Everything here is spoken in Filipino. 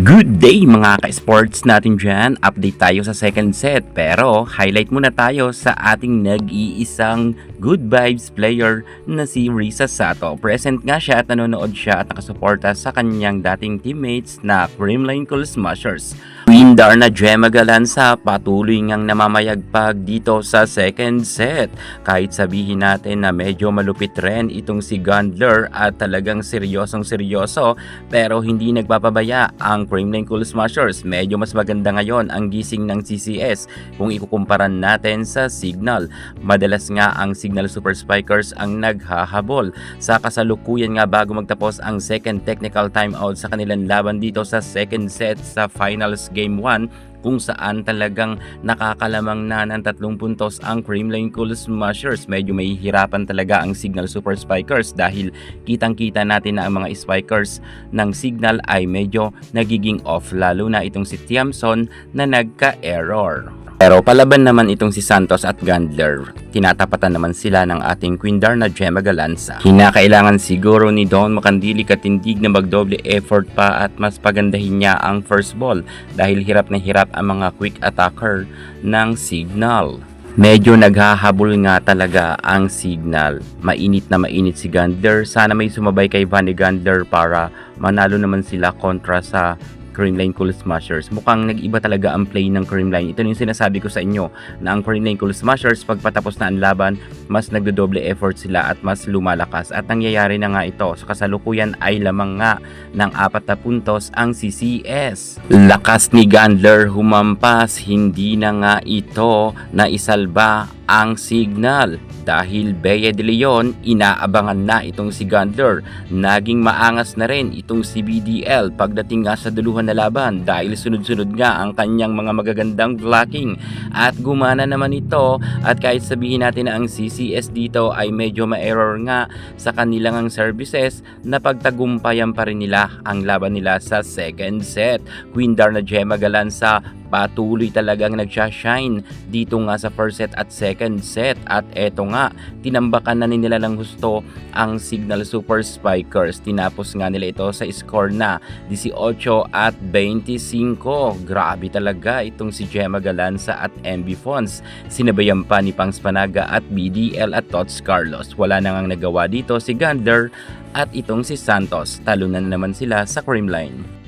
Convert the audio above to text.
Good day mga ka-sports natin dyan. Update tayo sa second set. Pero highlight muna tayo sa ating nag-iisang good vibes player na si Risa Sato. Present nga siya at nanonood siya at nakasuporta sa kanyang dating teammates na Creamline Cool Smashers. Queen Darna Gemma Galanza patuloy ngang namamayagpag dito sa second set. Kahit sabihin natin na medyo malupit rin itong si Gundler at talagang seryosong seryoso, pero hindi nagpapabaya ang Creamline Cool Smashers. Medyo mas maganda ngayon ang gising ng CCS kung ikukumparan natin sa Signal. Madalas nga ang Signal Super Spikers ang naghahabol. Sa kasalukuyan nga bago magtapos ang second technical timeout sa kanilang laban dito sa second set sa finals Game 1, kung saan talagang nakakalamang na ng 3 puntos ang Creamline Cool Smashers. Medyo may hirapan talaga ang Signal Super Spikers dahil kitang-kita natin na ang mga Spikers ng Signal ay medyo nagiging off, lalo na itong si Tiamson na nagka-error. Pero palaban naman itong si Santos at Gundler. Tinatapatan naman sila ng ating Queen Darna Gemma Galanza. Kinakailangan siguro ni Don Makandili Katindig na magdoble effort pa at mas pagandahin niya ang first ball dahil hirap na hirap ang mga quick attacker ng Signal. Medyo naghahabol nga talaga ang Signal. Mainit na mainit si Gundler. Sana may sumabay kay Vanny Gundler para manalo naman sila kontra sa Creamline Cool Smashers. Mukhang nag-iba talaga ang play ng Creamline. Ito yung sinasabi ko sa inyo na ang Creamline Cool Smashers pagpatapos na ang laban, mas nagdodoble effort sila at mas lumalakas. At nangyayari na nga ito. Sa kasalukuyan ay lamang nga ng 4 na puntos ang CCS. Lakas ni Gundler humampas, hindi na nga ito naisalba ang Signal dahil Bea de Leon inaabangan na itong si Gundler. Naging maangas na rin itong si BDL pagdating nga sa duluhan na laban dahil sunod-sunod nga ang kanyang mga magagandang blocking at gumana naman ito. At kahit sabihin natin na ang CCS dito ay medyo ma-error nga sa kanilang services, napagtagumpayan pa rin nila ang laban nila sa second set. Queen Darna Gemma Galanza patuloy talagang nagsha-shine dito nga sa first set at second set. At eto nga, tinambakan na nila ng gusto ang Signal Super Spikers. Tinapos nga nila ito sa score na 18-25. Grabe talaga itong si Gemma Galanza at MB Fons. Sinabayan pa ni Pangs Panaga at BDL at Tots Carlos. Wala na ngang nagawa dito si Gundler at itong si Santos. Talunan naman sila sa Creamline.